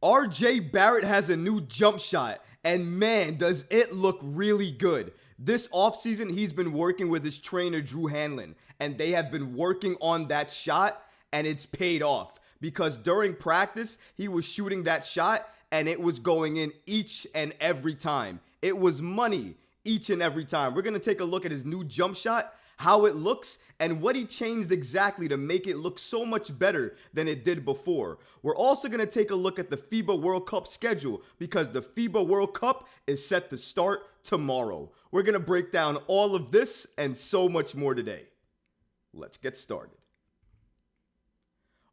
RJ Barrett has a new jump shot, and man, does it look really good. This offseason, he's been working with his trainer, Drew Hanlen, and they have been working on that shot, and it's paid off. Because during practice, he was shooting that shot, and it was going in each and every time. It was money each and every time. We're going to take a look at his new jump shot, how it looks, and what he changed exactly to make it look so much better than it did before. We're also going to take a look at the FIBA World Cup schedule because the FIBA World Cup is set to start tomorrow. We're going to break down all of this and so much more today. Let's get started.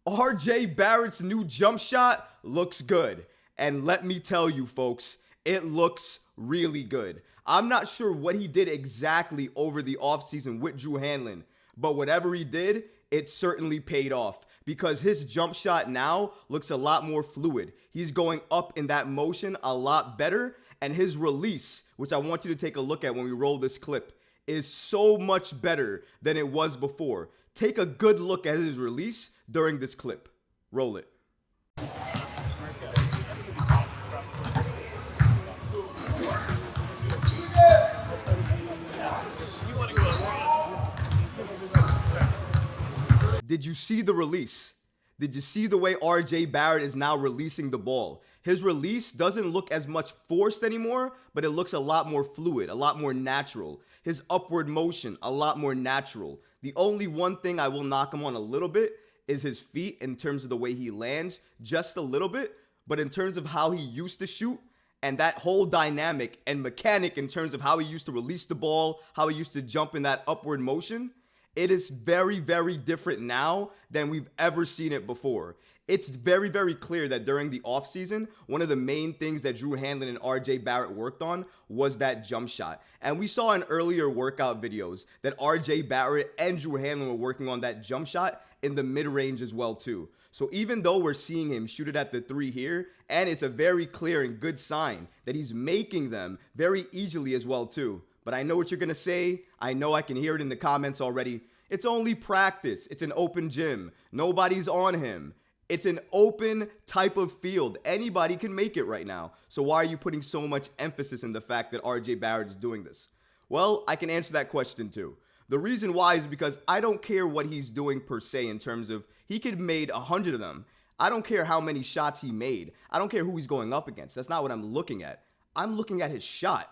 RJ Barrett's new jump shot looks good. And let me tell you, folks, it looks really good. I'm not sure what he did exactly over the offseason with Drew Hanlen, but whatever he did, it certainly paid off because his jump shot now looks a lot more fluid. He's going up in that motion a lot better, and his release, which I want you to take a look at when we roll this clip, is so much better than it was before. Take a good look at his release during this clip. Roll it. Did you see the release? Did you see the way RJ Barrett is now releasing the ball? His release doesn't look as much forced anymore, but it looks a lot more fluid, a lot more natural. His upward motion, a lot more natural. The only one thing I will knock him on a little bit is his feet in terms of the way he lands, just a little bit. But in terms of how he used to shoot and that whole dynamic and mechanic in terms of how he used to release the ball, how he used to jump in that upward motion, it is very, very different now than we've ever seen it before. It's very, very clear that during the offseason, one of the main things that Drew Hanlen and RJ Barrett worked on was that jump shot. And we saw in earlier workout videos that RJ Barrett and Drew Hanlen were working on that jump shot in the mid-range as well too. So even though we're seeing him shoot it at the three here, and it's a very clear and good sign that he's making them very easily as well too. But I know what you're going to say. I know I can hear it in the comments already. It's only practice. It's an open gym. Nobody's on him. It's an open type of field. Anybody can make it right now. So why are you putting so much emphasis in the fact that RJ Barrett is doing this? Well, I can answer that question too. The reason why is because I don't care what he's doing per se in terms of he could have made 100 of them. I don't care how many shots he made. I don't care who he's going up against. That's not what I'm looking at. I'm looking at his shot.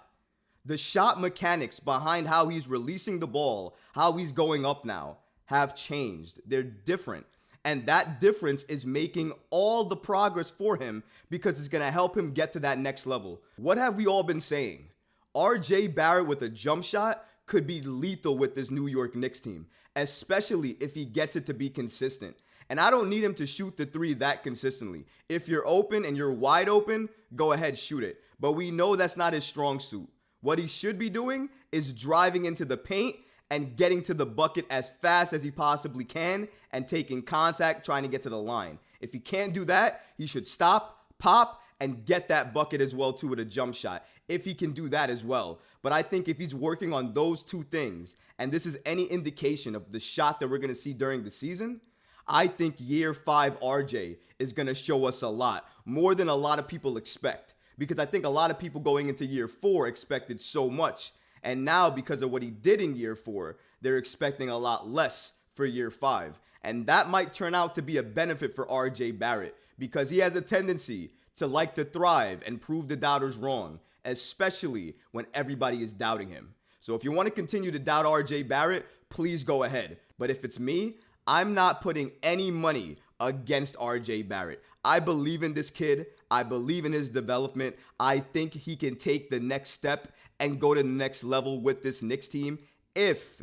The shot mechanics behind how he's releasing the ball, how he's going up now, have changed. They're different. And that difference is making all the progress for him because it's going to help him get to that next level. What have we all been saying? RJ Barrett with a jump shot could be lethal with this New York Knicks team, especially if he gets it to be consistent. And I don't need him to shoot the three that consistently. If you're open and you're wide open, go ahead, shoot it. But we know that's not his strong suit. What he should be doing is driving into the paint and getting to the bucket as fast as he possibly can and taking contact, trying to get to the line. If he can't do that, he should stop, pop, and get that bucket as well too with a jump shot, if he can do that as well. But I think if he's working on those two things, and this is any indication of the shot that we're going to see during the season, I think year 5 RJ is going to show us a lot, more than a lot of people expect. Because I think a lot of people going into year 4 expected so much. And now because of what he did in year 4, they're expecting a lot less for year 5. And that might turn out to be a benefit for RJ Barrett because he has a tendency to like to thrive and prove the doubters wrong, especially when everybody is doubting him. So if you want to continue to doubt RJ Barrett, please go ahead. But if it's me, I'm not putting any money against RJ Barrett. I believe in this kid. I believe in his development. I think he can take the next step and go to the next level with this Knicks team if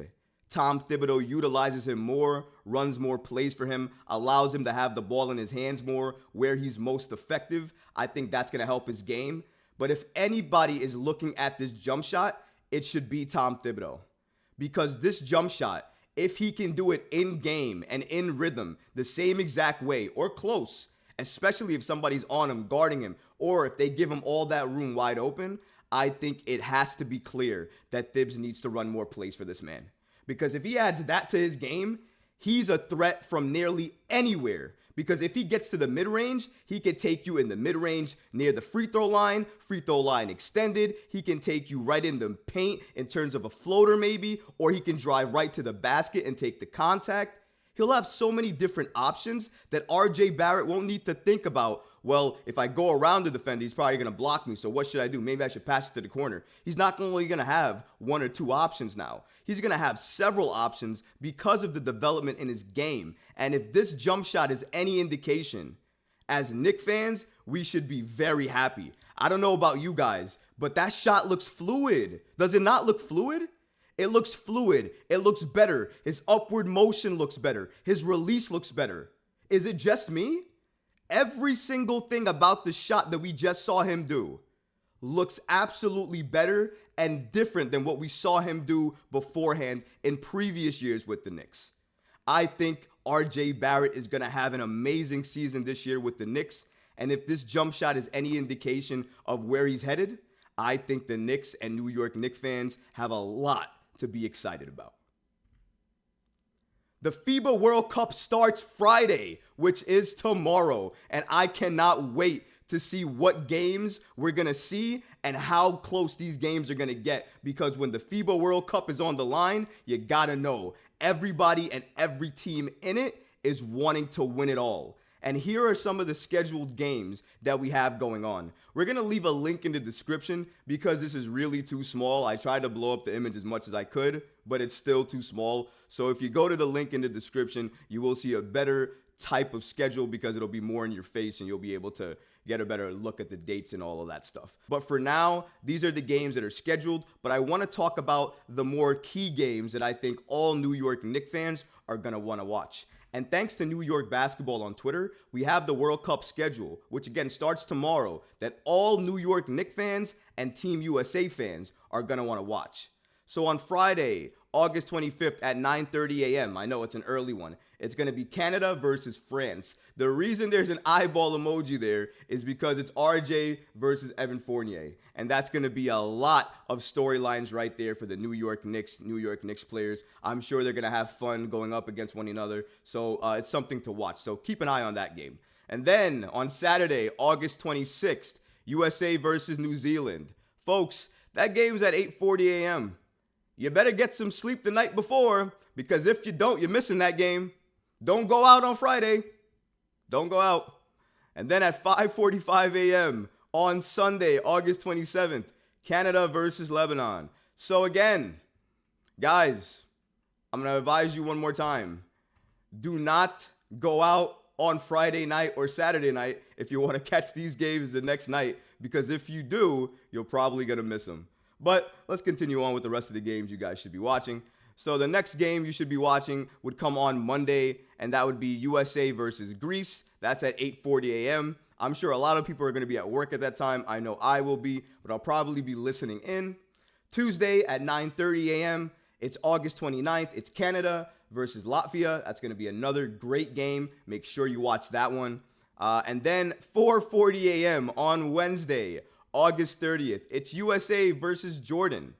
Tom Thibodeau utilizes him more, runs more plays for him, allows him to have the ball in his hands more where he's most effective. I think that's going to help his game. But if anybody is looking at this jump shot, it should be Tom Thibodeau. Because this jump shot, if he can do it in game and in rhythm the same exact way or close, especially if somebody's on him, guarding him, or if they give him all that room wide open, I think it has to be clear that Thibs needs to run more plays for this man. Because if he adds that to his game, he's a threat from nearly anywhere Because if he gets to the mid-range, he can take you in the mid-range near the free throw line extended. He can take you right in the paint in terms of a floater maybe, or he can drive right to the basket and take the contact. He'll have so many different options that RJ Barrett won't need to think about, well, if I go around the defender, he's probably going to block me, so what should I do? Maybe I should pass it to the corner. He's not only going to have one or two options now. He's going to have several options because of the development in his game. And if this jump shot is any indication, as Knick fans, we should be very happy. I don't know about you guys, but that shot looks fluid. Does it not look fluid? It looks fluid. It looks better. His upward motion looks better. His release looks better. Is it just me? Every single thing about the shot that we just saw him do looks absolutely better and different than what we saw him do beforehand in previous years with the Knicks. I think RJ Barrett is going to have an amazing season this year with the Knicks. And if this jump shot is any indication of where he's headed, I think the Knicks and New York Knicks fans have a lot to be excited about. The FIBA World Cup starts Friday, which is tomorrow, and I cannot wait to see what games we're going to see and how close these games are going to get, because when the FIBA World Cup is on the line, you got to know everybody and every team in it is wanting to win it all. And here are some of the scheduled games that we have going on. We're going to leave a link in the description because this is really too small. I tried to blow up the image as much as I could, but it's still too small. So if you go to the link in the description, you will see a better type of schedule because it'll be more in your face and you'll be able to get a better look at the dates and all of that stuff. But for now, these are the games that are scheduled. But I want to talk about the more key games that I think all New York Knicks fans are going to want to watch. And thanks to New York Basketball on Twitter, we have the World Cup schedule, which again starts tomorrow, that all New York Knicks fans and Team USA fans are going to want to watch. So on Friday, August 25th at 9:30 a.m., I know it's an early one, it's going to be Canada versus France. The reason there's an eyeball emoji there is because it's RJ versus Evan Fournier. And that's going to be a lot of storylines right there for the New York Knicks players. I'm sure they're going to have fun going up against one another. So it's something to watch. So keep an eye on that game. And then on Saturday, August 26th, USA versus New Zealand. Folks, that game's at 8:40 a.m. You better get some sleep the night before, because if you don't, you're missing that game. Don't go out on Friday. Don't go out. And then at 5:45 a.m. on Sunday, August 27th, Canada versus Lebanon. So again, guys, I'm going to advise you one more time. Do not go out on Friday night or Saturday night if you want to catch these games the next night, because if you do, you're probably going to miss them. But let's continue on with the rest of the games you guys should be watching. So the next game you should be watching would come on Monday, and that would be USA versus Greece. That's at 8:40 a.m. I'm sure a lot of people are going to be at work at that time. I know I will be, but I'll probably be listening in. Tuesday at 9:30 a.m., it's August 29th. It's Canada versus Latvia. That's going to be another great game. Make sure you watch that one. And then 4:40 a.m. on Wednesday, August 30th, it's USA versus Jordan.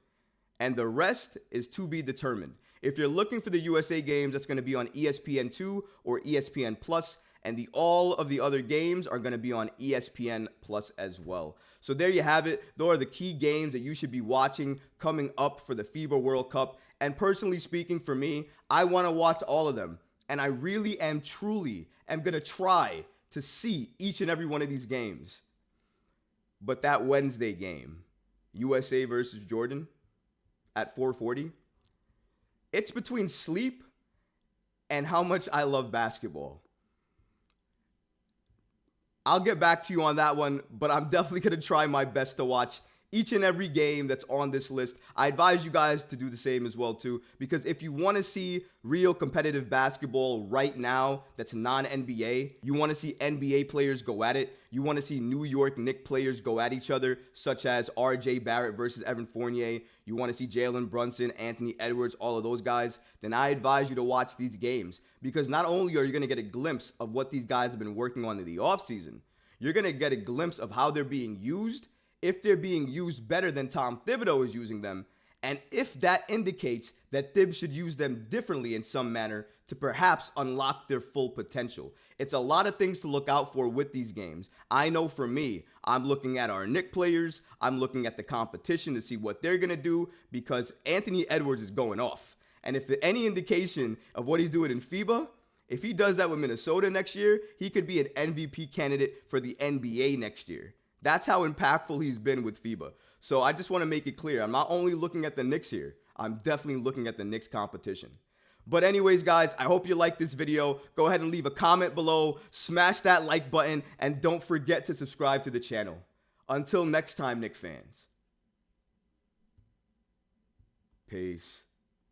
And the rest is to be determined. If you're looking for the USA games, that's going to be on ESPN2 or ESPN Plus, and all of the other games are going to be on ESPN Plus as well. So there you have it. Those are the key games that you should be watching coming up for the FIBA World Cup. And personally speaking, for me, I want to watch all of them. And I really am truly am going to try to see each and every one of these games. But that Wednesday game, USA versus Jordan, at 4:40, it's between sleep and how much I love basketball. I'll get back to you on that one, but I'm definitely going to try my best to watch each and every game that's on this list. I advise you guys to do the same as well too, because if you want to see real competitive basketball right now that's non-NBA, you want to see NBA players go at it, you want to see New York Knicks players go at each other, such as RJ Barrett versus Evan Fournier, you want to see Jalen Brunson, Anthony Edwards, all of those guys, then I advise you to watch these games, because not only are you going to get a glimpse of what these guys have been working on in the offseason, you're going to get a glimpse of how they're being used, if they're being used better than Tom Thibodeau is using them, and if that indicates that Thibs should use them differently in some manner to perhaps unlock their full potential. It's a lot of things to look out for with these games. I know for me, I'm looking at our Knick players, I'm looking at the competition to see what they're going to do, because Anthony Edwards is going off. And if any indication of what he's doing in FIBA, if he does that with Minnesota next year, he could be an MVP candidate for the NBA next year. That's how impactful he's been with FIBA. So I just want to make it clear, I'm not only looking at the Knicks here, I'm definitely looking at the Knicks competition. But anyways, guys, I hope you liked this video. Go ahead and leave a comment below, smash that like button, and don't forget to subscribe to the channel. Until next time, Knick fans. Peace.